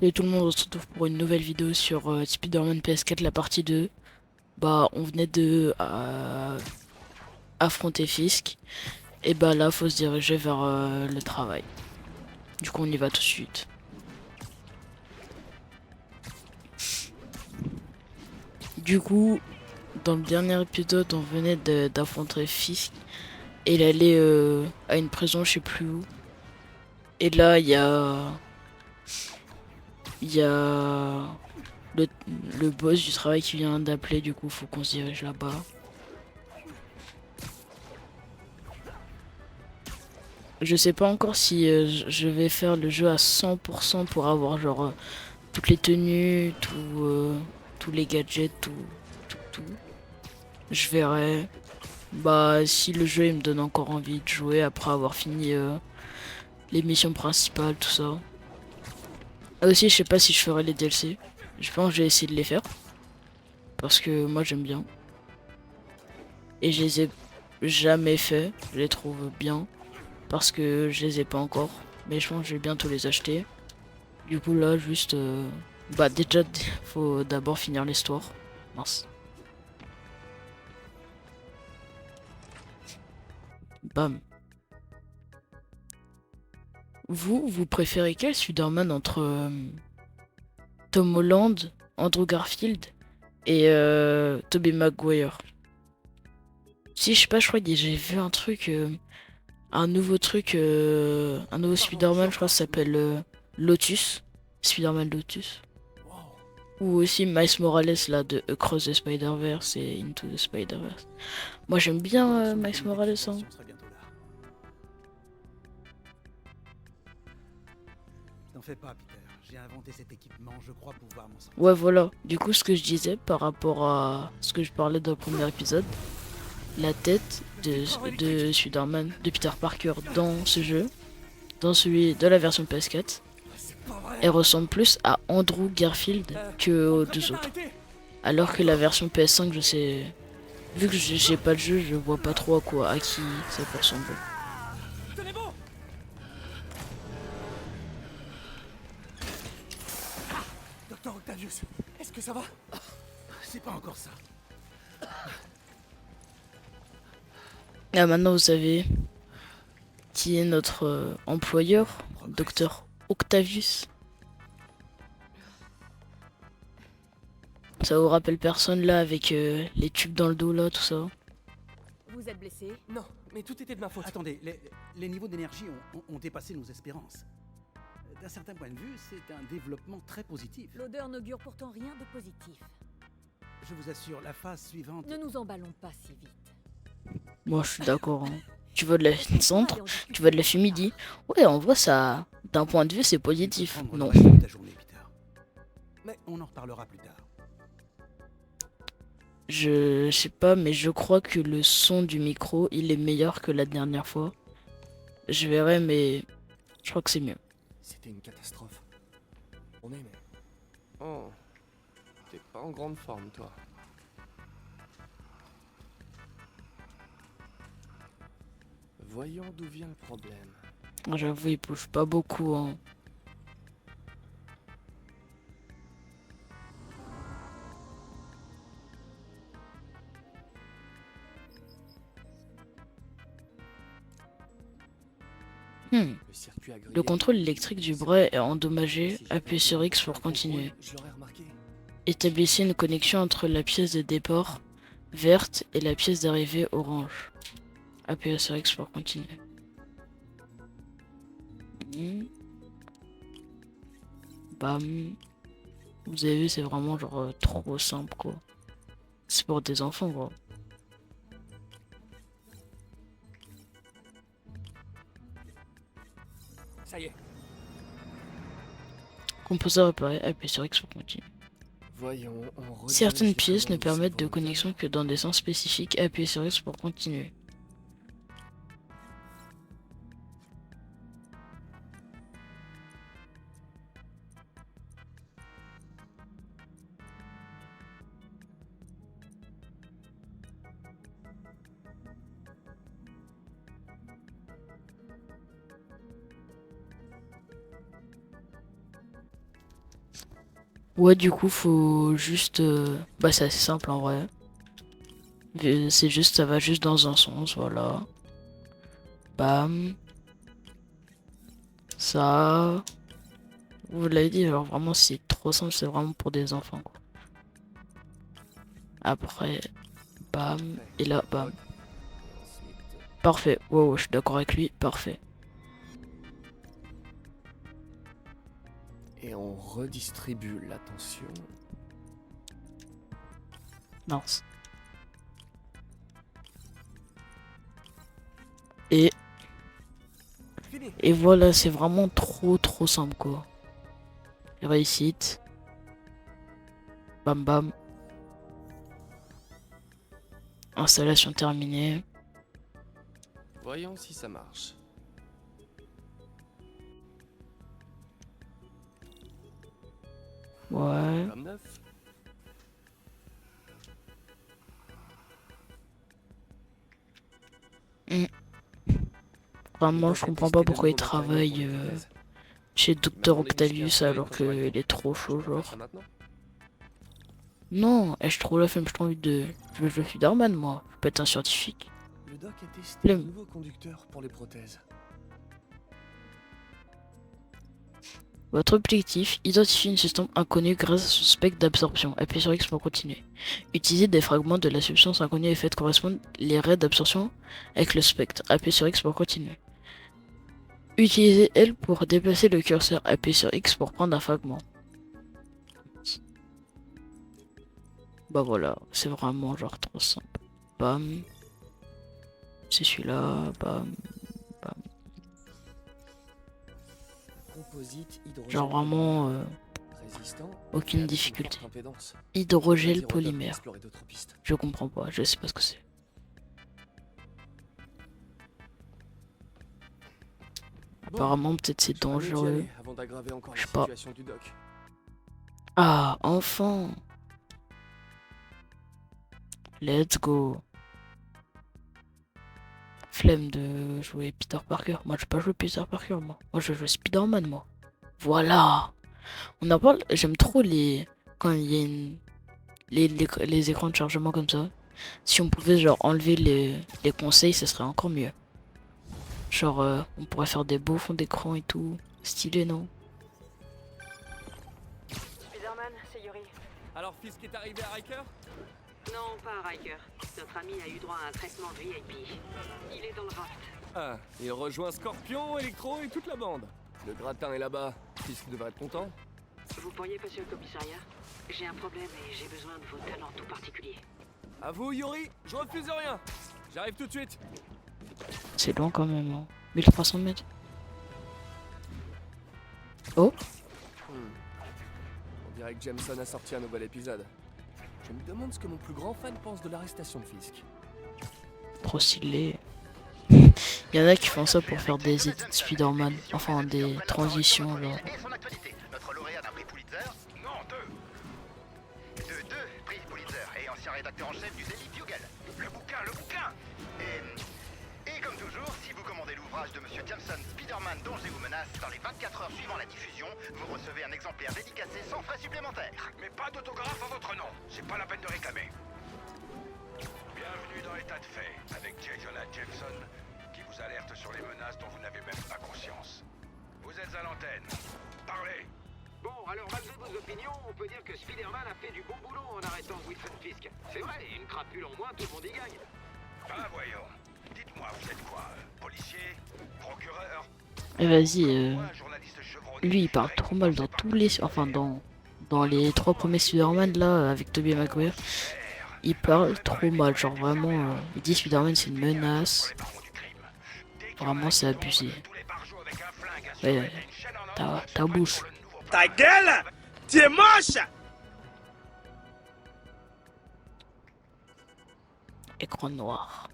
Et tout le monde, on se retrouve pour une nouvelle vidéo sur Spider-Man PS4, la partie 2. Bah, on venait de affronter Fisk. Et bah là, faut se diriger vers le travail. Du coup, on y va tout de suite. Du coup, dans le dernier épisode, on venait d'affronter Fisk. Et il allait à une prison, je sais plus où. Et là, il y a le, le boss du travail qui vient d'appeler. Du coup, faut qu'on se dirige là-bas. Je sais pas encore si je vais faire le jeu à 100% pour avoir genre toutes les tenues, tous les gadgets, tout. Je verrai. Bah si le jeu il me donne encore envie de jouer après avoir fini les missions principales, tout ça. Ah, aussi, je sais pas si je ferai les DLC. Je pense que je vais essayer de les faire parce que moi j'aime bien et je les ai jamais fait. Je les trouve bien parce que je les ai pas encore. Mais je pense que je vais bientôt les acheter. Du coup là juste bah déjà faut d'abord finir l'histoire. Mince. Bam. Vous préférez quel Spider-Man entre Tom Holland, Andrew Garfield et Tobey Maguire? Si je sais pas, je crois que j'ai vu un truc, un nouveau truc, un nouveau Spider-Man, je crois que ça s'appelle Lotus. Spider-Man Lotus. Ou aussi Miles Morales là de Across the Spider-Verse et Into the Spider-Verse. Moi j'aime bien Miles Morales, hein. N'en fais pas, Peter. J'ai inventé cet équipement, je crois pouvoir m'en sortir. Ouais, voilà. Du coup, ce que je disais par rapport à ce que je parlais dans le premier épisode, la tête de Spider-Man, de Peter Parker dans ce jeu, dans celui de la version PS4, elle ressemble plus à Andrew Garfield que aux deux autres. Alors que la version PS5, je sais, vu que j'ai pas le jeu, je vois pas trop à qui ça peut ressembler. Docteur Octavius, est-ce que ça va? C'est pas encore ça. Ah, maintenant vous savez qui est notre employeur, Docteur Octavius. Ça vous rappelle personne là avec les tubes dans le dos là, tout ça? Vous êtes blessé? Non, mais tout était de ma faute. Attendez, les niveaux d'énergie ont dépassé nos espérances. D'un certain point de vue, c'est un développement très positif. L'odeur n'augure pourtant rien de positif. Je vous assure, la phase suivante... Ne nous emballons pas si vite. Moi je suis d'accord, hein. Tu veux de la cendre, tu veux de la fumée. Ouais, en vrai ça, d'un point de vue c'est positif. Prendre le Non. reste de ta journée, Peter. Mais on en reparlera plus tard. Je sais pas, mais je crois que le son du micro, il est meilleur que la dernière fois. Je verrai, mais je crois que c'est mieux. C'était une catastrophe. On est, mais... Oh, t'es pas en grande forme, toi. Voyons d'où vient le problème. J'avoue, il bouge pas beaucoup, hein. Hmm. Le circuit a grillé. Le contrôle électrique du bras est endommagé. Appuyez sur X pour continuer. Je l'aurais remarqué. Établissez une connexion entre la pièce de départ verte et la pièce d'arrivée orange. Appuyez sur X pour continuer. Hmm. Bam. Vous avez vu, c'est vraiment genre trop simple quoi. C'est pour des enfants quoi. Ça y est. Composeur réparé, appuyez sur X pour continuer. Voyons, on redirige Certaines pièces ne comment le permettent de cerveau connexion que dans des sens spécifiques. Appuyez sur X pour continuer. Ouais, du coup, faut juste... Bah, c'est assez simple en vrai. C'est juste, ça va juste dans un sens, voilà. Bam. Ça. Vous l'avez dit, alors vraiment, c'est trop simple, c'est vraiment pour des enfants, quoi. Après, bam. Et là, bam. Hop. Ensuite, Parfait. Wow, je suis d'accord avec lui, parfait. et on redistribue l'attention. Mince. Et, Fini. et voilà, c'est vraiment trop simple, quoi. Réussite. Bam bam. Installation terminée. Voyons si ça marche. Ouais. Comme neuf. Vraiment, je comprends pas pourquoi il travaille chez Dr. Octavius alors qu'il est trop chaud, genre. Non, j'ai trop la flemme, j'ai trop envie de... Je veux Spider-Man, moi. Je peux être un scientifique. Le doc a testé Le- un nouveau conducteur pour les prothèses. Votre objectif, identifier une substance inconnue grâce à son spectre d'absorption. Appuyez sur X pour continuer. Utilisez des fragments de la substance inconnue et faites correspondre les raies d'absorption avec le spectre. Appuyez sur X pour continuer. Utilisez L pour déplacer le curseur. Appuyez sur X pour prendre un fragment. Bah voilà, c'est vraiment genre trop simple. Bam. C'est celui-là. Bam. Composite hydrogène Genre vraiment résistant aucune et avec une difficulté. forte impédance. Hydrogel Vas-y, on doit polymère. explorer d'autres pistes. Je comprends pas, je sais pas ce que c'est. Bon, Apparemment peut-être c'est j'aurais mieux d'y dangereux. aller avant d'aggraver encore Je la sais pas. situation du doc. Ah, enfin. Let's go. Flemme de jouer Peter Parker. Moi, je vais pas jouer Peter Parker, moi. Moi, je veux jouer Spider-Man, moi. Voilà. On en parle. J'aime trop les... Quand il y a une... les écrans de chargement comme ça. Si on pouvait, genre, enlever les conseils, ce serait encore mieux. Genre, on pourrait faire des beaux fonds d'écran et tout. Stylé, non? Spider-Man, c'est Yuri. Alors, Fisk est arrivé à Riker? Non, pas à Riker. Notre ami a eu droit à un traitement VIP. Il est dans le raft. Ah, il rejoint Scorpion, Electro et toute la bande. Le gratin est là-bas. Fisk devrait être content. Vous pourriez passer au commissariat? J'ai un problème et j'ai besoin de vos talents tout particuliers. À vous, Yuri, je refuse rien. J'arrive tout de suite. C'est loin quand même, hein. 1300 mètres. Oh, On dirait que Jameson a sorti un nouvel épisode. Je me demande ce que mon plus grand fan pense de l'arrestation de Fisk. trop stylé. Il y en a qui font ça pour faire des edits Spider-Man. Enfin, des transitions, genre. Et son actualité. Notre lauréat d'un prix Pulitzer. Non, deux prix Pulitzer et ancien rédacteur en chef du Daily Bugle. Le bouquin. Et comme toujours, si vous commandez l'ouvrage de Monsieur Jameson, Spider-Man, danger ou menace, dans les 24 heures suivant la diffusion, vous recevez un exemplaire dédicacé sans frais supplémentaires. Mais pas d'autographe en votre nom, c'est pas la peine de réclamer. Bienvenue dans l'état de fait, avec J. Jonah Jameson, qui vous alerte sur les menaces dont vous n'avez même pas conscience. Vous êtes à l'antenne. Parlez. Bon, alors malgré vos opinions, on peut dire que Spider-Man a fait du bon boulot en arrêtant Wilson Fisk. C'est vrai, une crapule en moins, tout le monde y gagne. Ah, voyons. Dites-moi, vous êtes quoi? Policier? Procureur? Et vas-y, Ou un journaliste chevronné lui il parle trop mal dans tous les... Enfin, dans les 3 premiers Spider-Man, là, avec Tobey Maguire. Il parle trop mal, genre vraiment... il dit Spider-Man c'est une menace. Vraiment, c'est abusé. Ouais, ta bouche. Ta gueule! Tu es moche! Écran noir.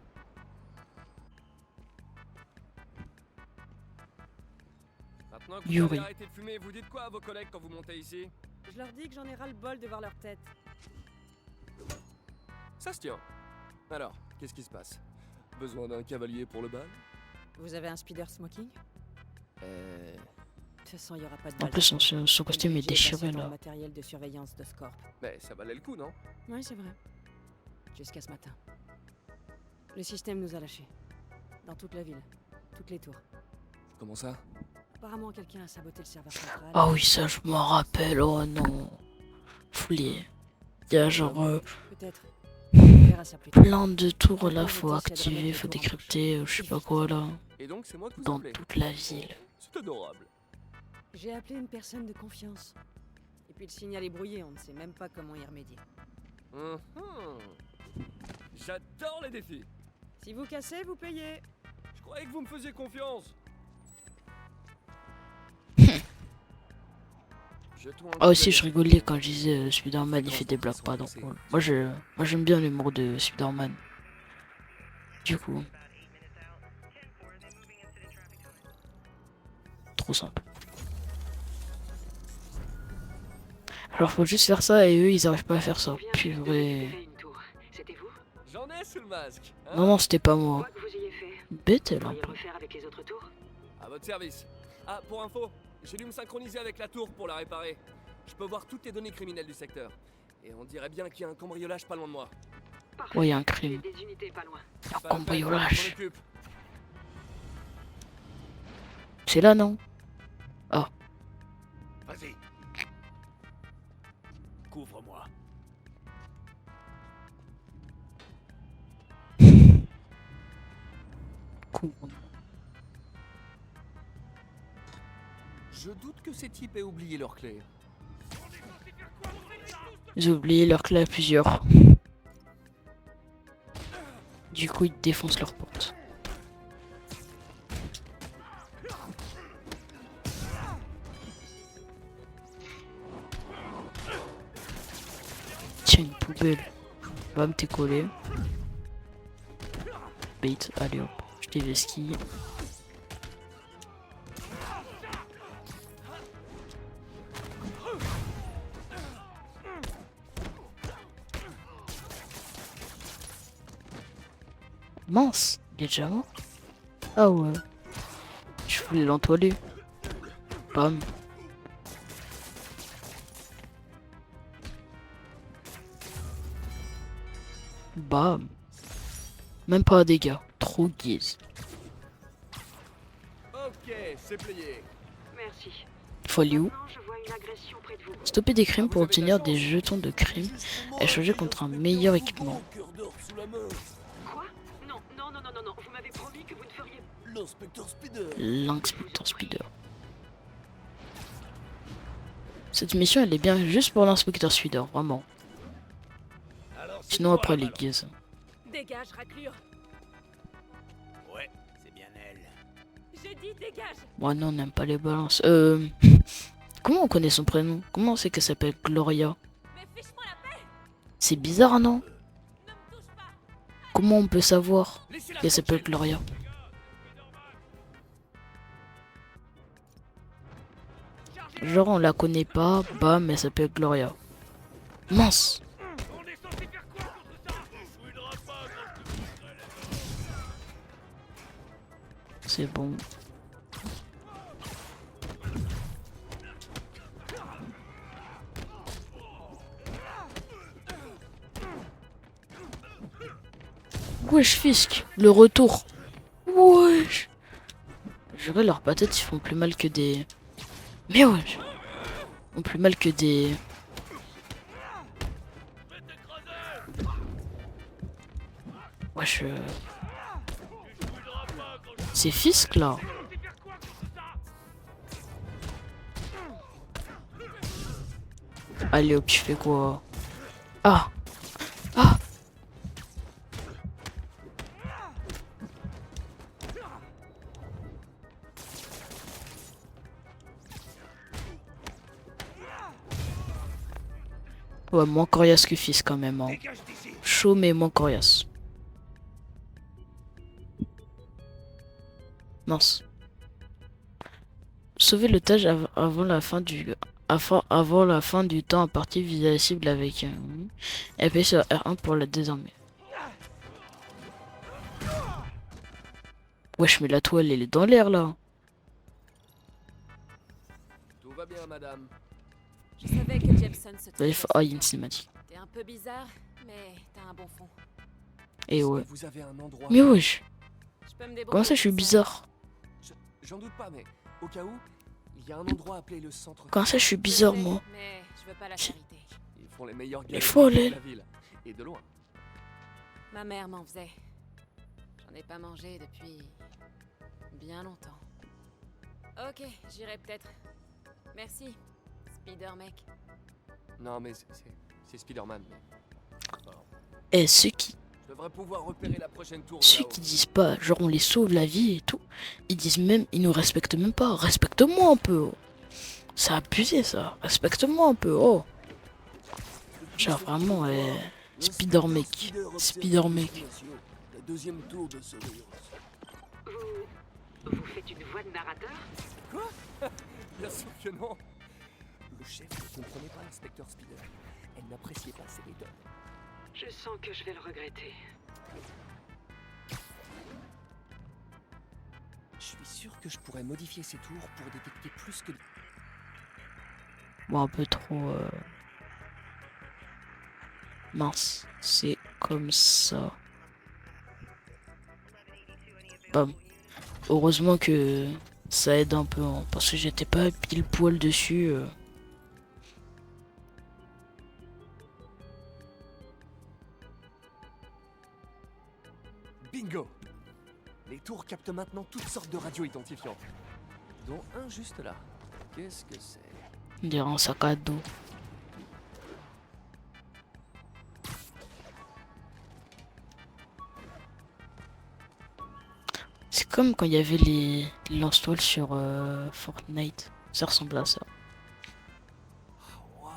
Maintenant que Yuri. vous avez arrêté de fumer, vous dites quoi à vos collègues quand vous montez ici? Je leur dis que j'en ai ras le bol de voir leur tête. Ça se tient. Alors, qu'est-ce qui se passe? Besoin d'un cavalier pour le bal? Vous avez un speeder smoking? toute façon, il y aura pas de En balle plus, dans son le costume est budget déchiré passé dans le là. matériel de surveillance de Scorp. Mais ça valait le coup, non? Ouais, c'est vrai. Jusqu'à ce matin. Le système nous a lâchés. Dans toute la ville. Toutes les tours. Comment ça? Apparemment, quelqu'un a saboté le serveur central. Ah oui, ça je m'en rappelle. Oh non. Foulé. Il y a genre Peut-être. On verra ça plus tard. plein de tours là, faut activer, faut décrypter, je sais pas quoi là. Et donc c'est moi que vous Dans appelez? toute la ville. C'est adorable. J'ai appelé une personne de confiance. Et puis le signal est brouillé, on ne sait même pas comment y remédier. Mhm. J'adore les défis. Si vous cassez, vous payez. Je croyais que vous me faisiez confiance. Jetons un Ah coup aussi d'œil je à rigolais cette quand je disais Spider-Man il fait des blagues pas donc moi j'aime bien l'humour de Spider-Man. Du coup. Trop simple. Alors faut juste faire ça et eux ils arrivent pas à faire ça. Purée. Fait une tour. C'était vous? J'en ai sous le masque. Hein? Non non c'était pas moi. Quoi que vous ayez fait, Bête elle vous un pourriez peu. refaire avec les autres tours? À votre service. Ah, pour info, j'ai dû me synchroniser avec la tour pour la réparer. Je peux voir toutes les données criminelles du secteur. Et on dirait bien qu'il y a un cambriolage pas loin de moi. Parfait. Ouais y a un J'ai crime. des unités pas loin. Un Pas la peine, je m'en cambriolage. occupe. C'est là non? Vas-y. Couvre-moi. Cool. Je doute que ces types aient oublié leurs clés. Ils ont oublié leur clé à plusieurs. Du coup, ils défoncent leur porte. Tiens, une poubelle. Bam, t'es collé. Bait, allez hop. Je t'ai vesquille. Mince, il est déjà mort. Ah ouais. Je voulais l'entoiler. Bam. Bam. Même pas un dégât. Trop guise. Ok, c'est plié. Merci. Faut aller où? Maintenant, je vois une agression près de vous. Stopper des crimes pour obtenir des jetons de crime. Échanger contre un meilleur équipement. Quoi? Non, non, non, non, non, non. Vous m'avez promis que vous ne feriez... L'inspecteur Spider. Cette mission elle est bien juste pour l'inspecteur Spider, vraiment. Sinon après les guises. Dégage, raclure. Ouais, c'est bien elle. J'ai dit dégage. Moi non on n'aime pas les balances. Comment on connaît son prénom? Comment on sait qu'elle s'appelle Gloria? Mais fiche-moi la paix. C'est bizarre non? Ne me touche pas. Comment on peut savoir qu'elle s'appelle Gloria? Genre on la connaît pas, bam elle s'appelle Gloria. Mince. C'est bon. Wesh Fisk, le retour. Wesh. Je dirais leurs patates ils font plus mal que des... Mais wesh. Ils font plus mal que des... Wesh. C'est Fisk là. Allez hop, tu fais quoi? Ah. Ah. Ouais, moins coriace que Fisk quand même. Hein. Dégage d'ici. Chaud mais moins coriace. Mince. Sauver l'otage avant la fin du avant la fin du temps imparti vis-à-vis la cible avec et appuyer sur R1 pour la désarmer. Wesh mais la toile elle est dans l'air là. bien, madame. Je savais que Jameson se Bref, trouvait oh, il y a une cinématique. T'es un peu bizarre, mais t'as un bon fond. Et ouais. Vous avez un endroit... Mais wesh, Je peux me débrouiller. comment ça je suis toute seule. bizarre? J'en doute pas, mais au cas où, il y a un endroit appelé le centre... Comment ça je suis Je bizarre sais, moi? Mais je veux pas la charité. Ils font les meilleurs Il galettes faut de aller. la ville. Et de loin. Ma mère m'en faisait. J'en ai pas mangé depuis bien longtemps. Ok, j'irai peut-être. Merci, Spider-Mec. Non, mais c'est Spider-Man. mais- Alors, Eh, ceux qui je devrais pouvoir repérer la prochaine tour de Ceux là-haut. qui disent pas, genre on les sauve la vie et tout, ils disent même, ils nous respectent même pas. Respecte-moi un peu. Oh. C'est abusé ça. Respecte-moi un peu. Oh. Genre vraiment, Spider-Mec. Spider-Mec. La deuxième tour de surveillance. Vous faites une voix de narrateur? Bien sûr que non. Le chef ne comprenait pas l'inspecteur Spider. Elle n'appréciait pas ses méthodes. Je sens que je vais le regretter. Je suis sûr que je pourrais modifier ces tours pour détecter plus que... Bon, un peu trop... Mince. C'est comme ça. Bam. Heureusement que ça aide un peu, hein, parce que j'étais pas pile poil dessus. Bingo! Les tours captent maintenant toutes sortes de radios identifiantes. Dont un juste là. Qu'est-ce que c'est? On dirait un sac à dos. C'est comme quand il y avait les lance-toiles sur Fortnite. Ça ressemble à ça. Oh, waouh!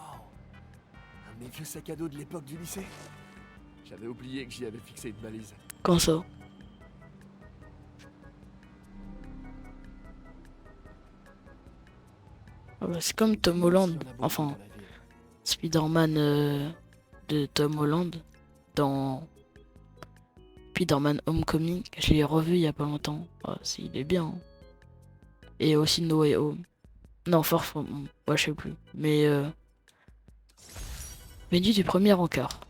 Un de mes vieux sacs à dos de l'époque du lycée. J'avais oublié que j'y avais fixé une balise. Quand ça? Ah bah, c'est comme Tom Holland. Enfin, Spider-Man de Tom Holland dans Spider-Man Homecoming. Je l'ai revu il y a pas longtemps. Ah, il est bien. Hein. Et aussi No Way Home. Non, Far From Home. Ouais, je sais plus. Mais menu du premier encart.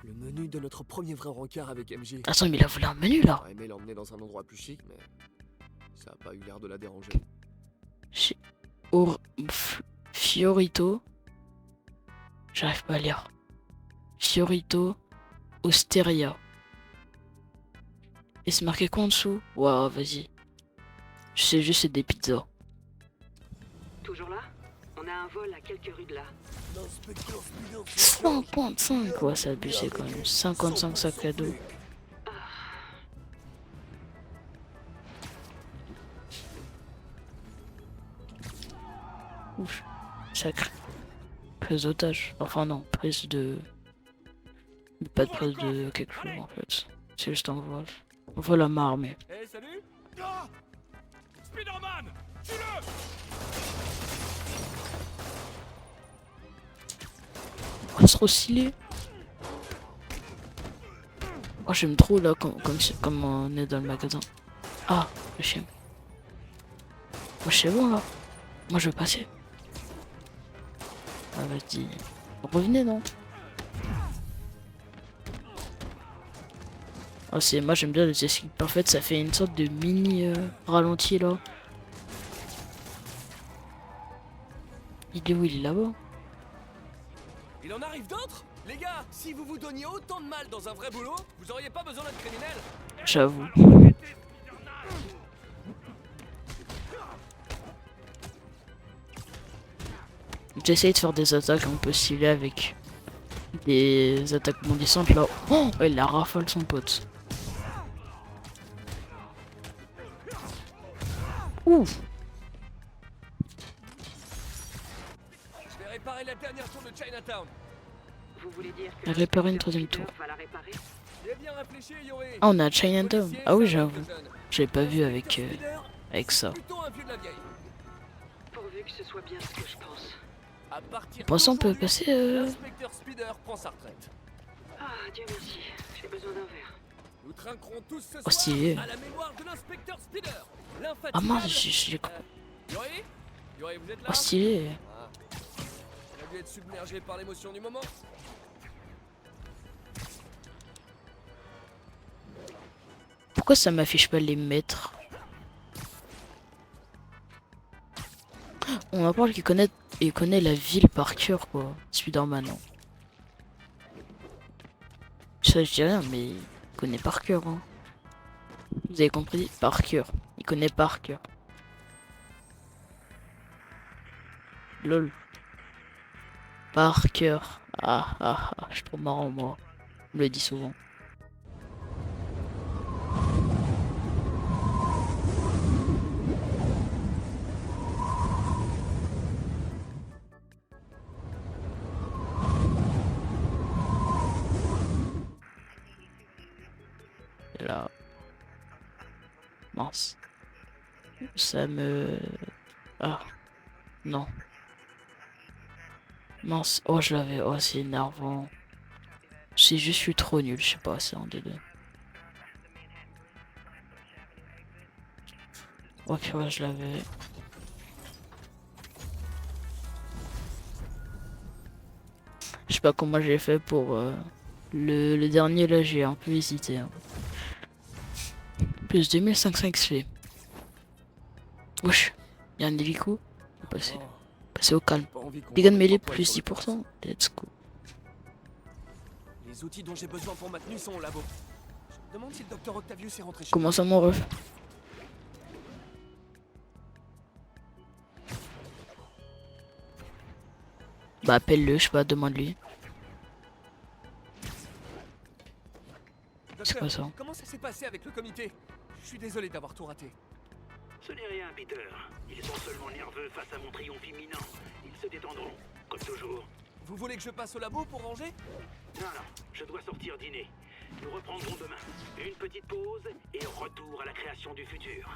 Le menu de notre premier vrai rencard avec MJ. Attends, mais il a voulu un menu là. J'aurais aimé l'emmener dans un endroit plus chic, mais ça a pas eu l'air de la déranger. Chez Fiorito. J'arrive pas à lire. Fiorito Osteria. Et c'est marqué quoi en dessous? Waouh, vas-y. Je sais juste c'est des pizzas. Toujours là? On a un vol à quelques rues de là. 55, ouais, c'est abusé quand même. 55 sacs à dos. Ouf, sacré. Prise d'otage. Enfin non, prise de... Pas de prise de quelque chose en fait. C'est juste un vol. Vol à main armée. Hey, salut! Ah Spider-Man, tue-le! Oh, c'est trop stylé. Oh, j'aime trop là, comme on est dans le magasin. Ah, le chien. Moi, c'est bon là. Moi, je veux passer. Ah, vas-y. Revenez, non? Oh, moi, j'aime bien les escapes. En fait, ça fait une sorte de mini ralenti là. Il est où? Il est là-bas. Il en arrive d'autres? Les gars, si vous vous donniez autant de mal dans un vrai boulot, vous auriez pas besoin d'être criminel. J'avoue. J'essaye de faire des attaques un peu stylées avec des attaques bondissantes là. Oh, il la rafale son pote. Ouf. Je vais réparer la dernière tour de Chinatown. Vous voulez dire que Réparer une l'inspecteur troisième Spider tour. va la réparer? J'ai bien réfléchi, Yuri. Ah, on a Chinatown. Policier, Ah oui, ça j'avoue. reste jeune. J'avais pas vu L'inspecteur avec ça. Plutôt un vieux de la vieille. Pourvu que ce soit bien ce que je pense. À partir Pour ça, on peut d'aujourd'hui, passer. L'inspecteur Spider prend sa retraite. Ah, Dieu merci. J'ai besoin d'un verre. Nous trinquerons tous ce soir stylé. à la mémoire de l'inspecteur Spider. Ah mince, L'infatigable. j'ai Yuri, Yuri, vous êtes là? Oh, stylé. Ah. On a dû être submergé par l'émotion du moment. Pourquoi ça m'affiche pas les mètres? On m'apprend qu'il connaît la ville par cœur, quoi. Spider-Man. Hein. Ça, je dis rien, mais il connaît par cœur. Hein. Vous avez compris? Par cœur. Il connaît par cœur. Lol. Par cœur. Je suis trop marrant, moi. On me le dit souvent. Là. Mince. Ça me... Ah. Non. Mince. Oh, je l'avais. Oh, c'est énervant. C'est juste, je suis trop nul. Je sais pas, c'est un des deux. Oh, purée, je l'avais. Je sais pas comment j'ai fait pour... Le dernier, là, j'ai un peu hésité. Hein. Plus 2500 XP. Wesh, y'a un hélico. Passer au calme. Dégâts de mêlée plus 10%. Let's go. Les outils dont j'ai besoin pour ma tenue sont au labo. Je me demande si le docteur Octavius est rentré chez Comment ça, mon ref? Bah, appelle-le, je sais pas, demande-lui. C'est quoi ça? Comment ça s'est passé avec le comité? Je suis désolé d'avoir tout raté. Ce n'est rien, Peter. Ils sont seulement nerveux face à mon triomphe imminent. Ils se détendront, comme toujours. Vous voulez que je passe au labo pour ranger? Non, je dois sortir dîner. Nous reprendrons demain. Une petite pause et retour à la création du futur.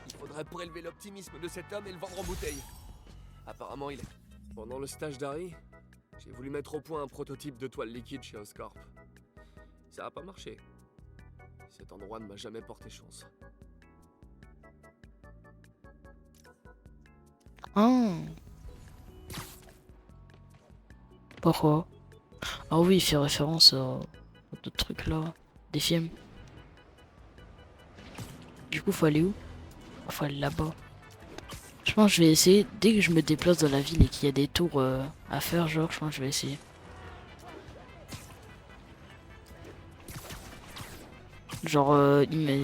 Il faudrait prélever l'optimisme de cet homme et le vendre en bouteille. Apparemment, il est... Pendant le stage d'Harry, j'ai voulu mettre au point un prototype de toile liquide chez Oscorp. Ça a pas marché. Cet endroit ne m'a jamais porté chance. Ah. Pourquoi? Ah oui, il fait référence à d'autres trucs là. Des films. Du coup, faut aller où? Faut aller là-bas. Je pense que je vais essayer, dès que je me déplace dans la ville et qu'il y a des tours à faire, genre, je pense que je vais essayer. Genre,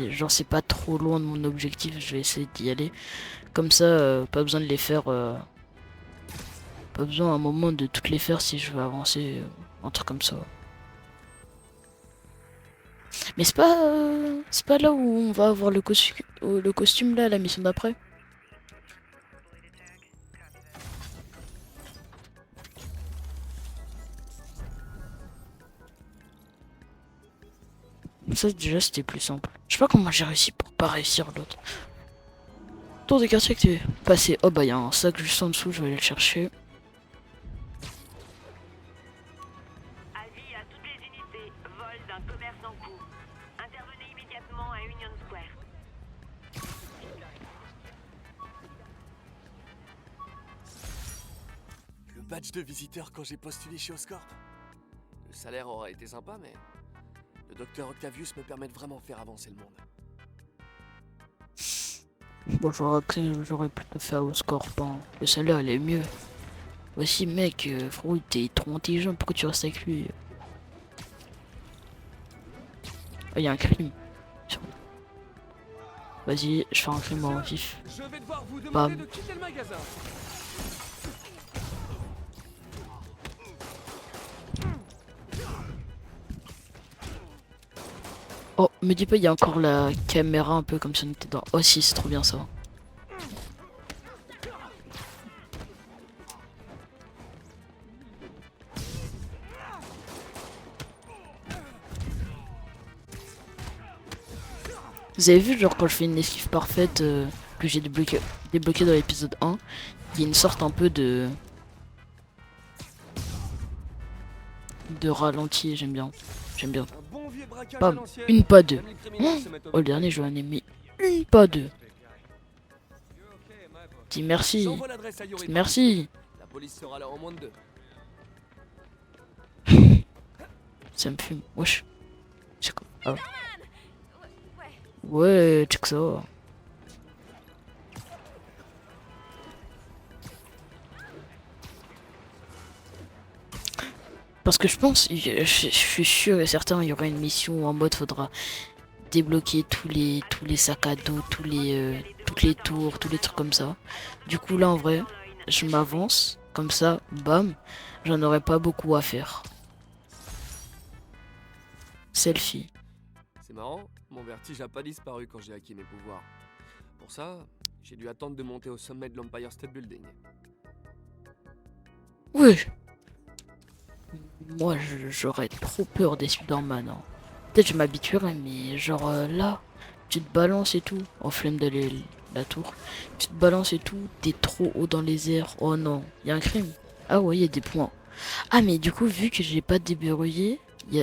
genre c'est pas trop loin de mon objectif, je vais essayer d'y aller. Comme ça, pas besoin de les faire... pas besoin à un moment de toutes les faire si je veux avancer, un truc comme ça. Mais c'est pas là où on va avoir le costume là, la mission d'après. Ça déjà c'était plus simple. Je sais pas comment j'ai réussi pour pas réussir l'autre. Tour des quartiers activé. Passer. Oh bah y'a un sac juste en dessous, je vais aller le chercher. Avis à toutes les unités. Vol d'un commerce en cours. Intervenez immédiatement à Union Square. Le badge de visiteur quand j'ai postulé chez Oscorp. Le salaire aurait été sympa, mais... Le docteur Octavius me permet de vraiment faire avancer le monde. Bon, j'aurais plutôt fait à Oscorp. Hein. Le salaire, il est mieux. Aussi, mec, frérot, t'es trop intelligent. Pourquoi tu restes avec lui? Oh, y a un crime. Vas-y, je fais un crime en vif. Je vais devoir vous demander Bam. de quitter le magasin. Oh, me dis pas, il y a encore la caméra un peu comme si on était dans... Oh si, c'est trop bien ça. Vous avez vu, genre, quand je fais une esquive parfaite que j'ai débloqué dans l'épisode 1, il y a une sorte un peu de ralenti, j'aime bien. J'aime bien. Un bon vieux braquage à Bam, l'ancienne. une pas deux. Même les criminels se mettent au Oh, le dernier, je vais en aimer une pas deux. Dis merci. J'envoie l'adresse à Yuri. Merci. La police sera là en moins de 2. Ça me fume. Wesh. C'est quoi? Ah. Ouais, check ça. Parce que je pense, je suis sûr et certain, il y aura une mission où en mode faudra débloquer tous les sacs à dos, toutes les tours, tous les trucs comme ça. Du coup là en vrai, je m'avance, comme ça, bam, j'en aurai pas beaucoup à faire. Selfie. C'est marrant, mon vertige a pas disparu quand j'ai acquis mes pouvoirs. Pour ça, j'ai dû attendre de monter au sommet de l'Empire State Building. Oui. Moi j'aurais trop peur des Spider-Man. Hein. Peut-être je m'habituerai, mais genre là, tu te balances et tout, en flemme d'aller la tour. Tu te balances et tout, t'es trop haut dans les airs. Oh non, il y a un crime. Ah ouais, il y a des points. Ah mais du coup, vu que j'ai pas déverrouillé,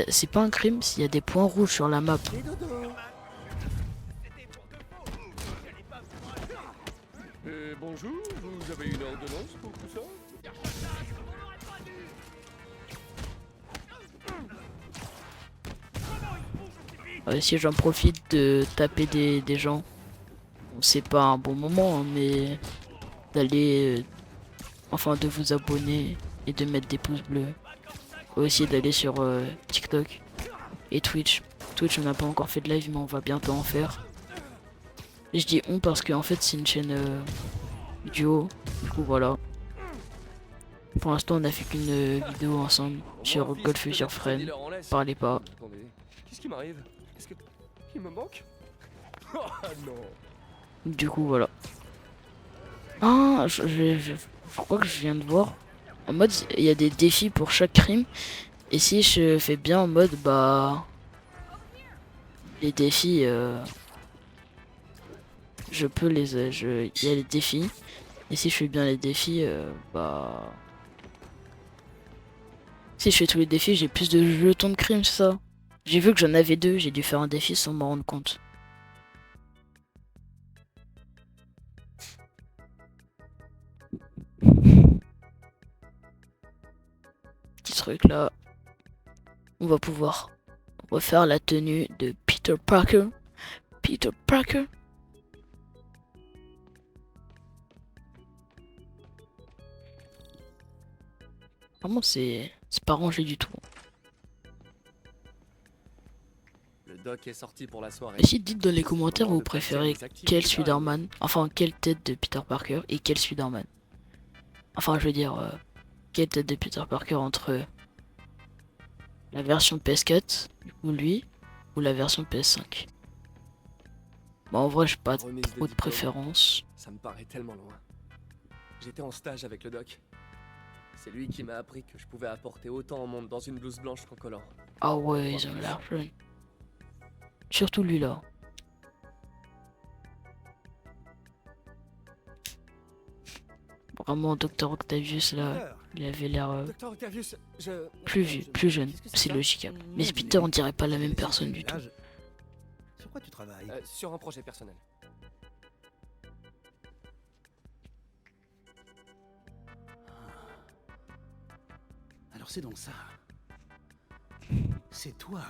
c'est pas un crime s'il y a des points rouges sur la map. Bonjour, vous avez une ordonnance pour tout ça? Si j'en profite de taper des gens, bon, c'est pas un bon moment, hein, mais d'aller, enfin de vous abonner et de mettre des pouces bleus. Aussi d'aller sur TikTok et Twitch. Twitch on n'a pas encore fait de live mais on va bientôt en faire. Et je dis on parce que en fait c'est une chaîne duo. Du coup voilà. Pour l'instant on a fait qu'une vidéo ensemble sur Golf sur Friend. Parlez pas. Attendez, qu'est-ce qui m'arrive? Est-ce que... il me manque? Oh non. Du coup voilà. Ah, je crois que je viens de voir. En mode, il y a des défis pour chaque crime. Et si je fais bien en mode, bah... les défis, je peux les... il y a les défis. Et si je fais bien les défis, bah... si je fais tous les défis, j'ai plus de jetons de crime, c'est ça? J'ai vu que j'en avais 2, j'ai dû faire un défi sans m'en rendre compte. Petit truc là. On va pouvoir refaire la tenue de Peter Parker. Peter Parker. Vraiment c'est pas rangé du tout. Le doc est sorti pour la soirée. Et si dites dans les commentaires vous préférez quel Spider-Man, enfin quelle tête de Peter Parker et quel Spider-Man. Enfin je veux dire quelle tête de Peter Parker entre la version PS4 ou lui ou la version PS5. Bon en vrai j'ai pas trop de préférence. Ça me paraît tellement loin. J'étais en stage avec le doc. C'est lui qui m'a appris que je pouvais apporter autant en monde dans une blouse blanche qu'en collant. Ah ouais ils ont l'air jeunes. Surtout lui là. Vraiment Dr Octavius là, il avait l'air Docteur Octavius, plus vieux, plus jeune, c'est logique. Mais Peter on dirait pas la même personne du tout. Sur quoi tu travailles? Sur un projet personnel. Alors c'est donc ça. C'est toi.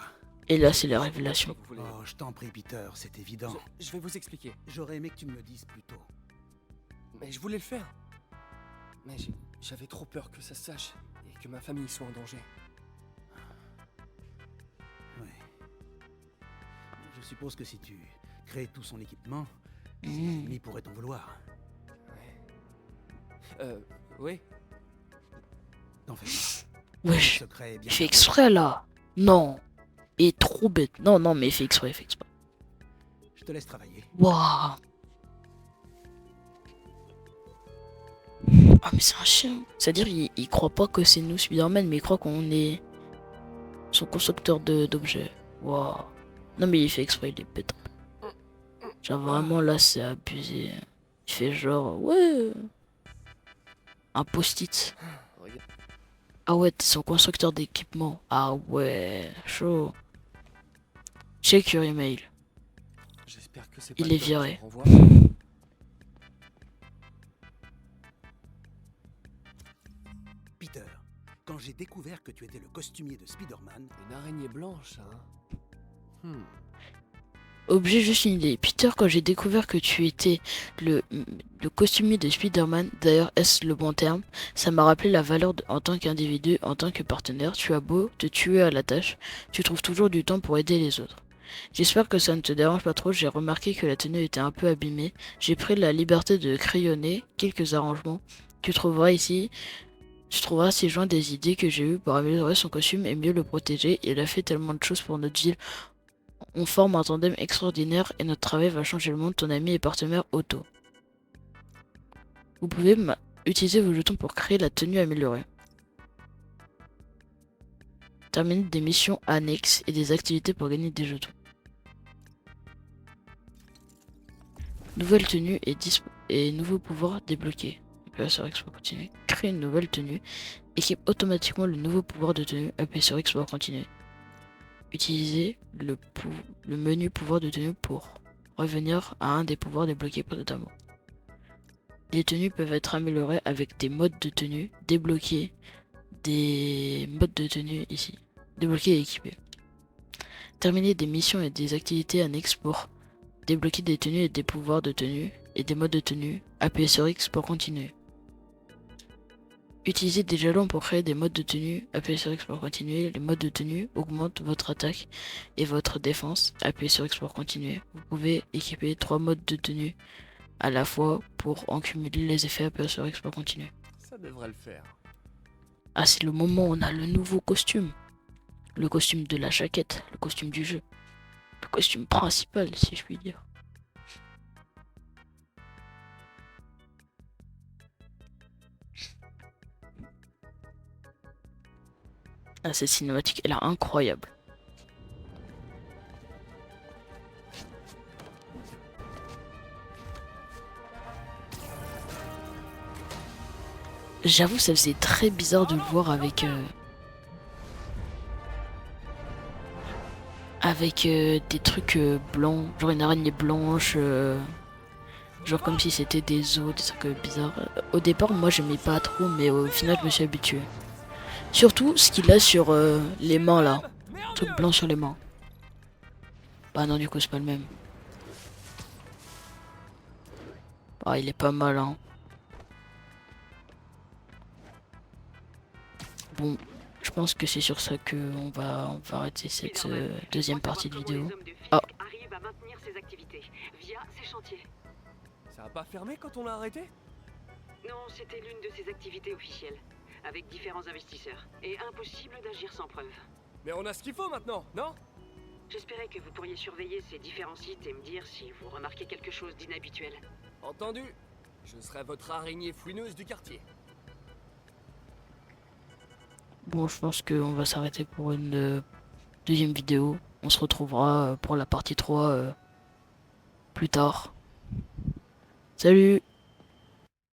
Et là c'est la révélation. Oh, je t'en prie, Peter, c'est évident. Je vais vous expliquer. J'aurais aimé que tu me le dises plus tôt. Mais je voulais le faire. Mais j'avais trop peur que ça se sache et que ma famille soit en danger. Oui. Je suppose que si tu crées tout son équipement, Mmh. lui pourrait t'en vouloir. Oui. T'en fais pas. Wesh, Le secret est bien il fait exprès là. Non. Il est trop bête. Non, non, mais il fait exprès, il fait exprès. Je te laisse travailler. Waouh. Ah mais c'est un chien. C'est-à-dire il croit pas que c'est nous Spider-Man, mais il croit qu'on est son constructeur d'objets. Waouh. Non mais il fait exprès, il est bête. Genre vraiment là c'est abusé. Il fait genre ouais. Un post-it. Ah ouais, t'es son constructeur d'équipement. Ah ouais, chaud. Check your email. J'espère que c'est Il pas est le doc viré. qui me renvoie. quand j'ai découvert que tu étais le costumier de Spider-Man... Une araignée blanche, hein. Objet, juste une idée. Peter, quand j'ai découvert que tu étais le costumier de Spider-Man, d'ailleurs est-ce le bon terme, ça m'a rappelé la valeur en tant qu'individu, en tant que partenaire. Tu as beau te tuer à la tâche, tu trouves toujours du temps pour aider les autres. J'espère que ça ne te dérange pas trop, j'ai remarqué que la tenue était un peu abîmée. J'ai pris la liberté de crayonner quelques arrangements. Tu trouveras ici... Tu trouveras ces joints des idées que j'ai eues pour améliorer son costume et mieux le protéger. Il a fait tellement de choses pour notre ville. On forme un tandem extraordinaire et notre travail va changer le monde. Ton ami et partenaire Otto. Vous pouvez utiliser vos jetons pour créer la tenue améliorée. Terminer des missions annexes et des activités pour gagner des jetons. Nouvelle tenue et nouveau pouvoir débloqué. Appuyez sur X pour continuer. Créer une nouvelle tenue. Équipe automatiquement le nouveau pouvoir de tenue. Appuyez sur X pour continuer. Utilisez le menu pouvoir de tenue pour revenir à un des pouvoirs débloqués précédemment. Les tenues peuvent être améliorées avec des modes de tenue. Débloquer des modes de tenue ici. Débloquer et équiper. Terminer des missions et des activités annexes pour débloquer des tenues et des pouvoirs de tenue et des modes de tenue. Appuyez sur X pour continuer. Utilisez des jalons pour créer des modes de tenue. Appuyez sur X pour continuer. Les modes de tenue augmentent votre attaque et votre défense. Appuyez sur X pour continuer. Vous pouvez équiper 3 modes de tenue à la fois pour en cumuler les effets. Appuyez sur X pour continuer. Ça devrait le faire. Ah, c'est le moment où on a le nouveau costume. Le costume de la jaquette, le costume du jeu. Le costume principal, si je puis dire. Ah, cette cinématique, elle est incroyable. J'avoue, ça faisait très bizarre de le voir avec... des trucs blancs, genre une araignée blanche, genre comme si c'était des os, des trucs bizarres. Au départ, moi j'aimais pas trop, mais au final je me suis habitué. Surtout ce qu'il a sur les mains là, truc blanc sur les mains. Bah non, du coup c'est pas le même. Ah, il est pas mal, hein. Bon, je pense que c'est sur ça que on va arrêter cette deuxième partie de vidéo. Ah. Arrive à maintenir ses activités via ses chantiers. Ça a pas fermé quand on l'a arrêté? Non, c'était l'une de ses activités officielles, avec différents investisseurs, et impossible d'agir sans preuve. Mais on a ce qu'il faut maintenant, non? J'espérais que vous pourriez surveiller ces différents sites et me dire si vous remarquez quelque chose d'inhabituel. Entendu. Je serai votre araignée fouineuse du quartier. Bon, je pense qu'on va s'arrêter pour une deuxième vidéo. On se retrouvera pour la partie 3 plus tard. Salut!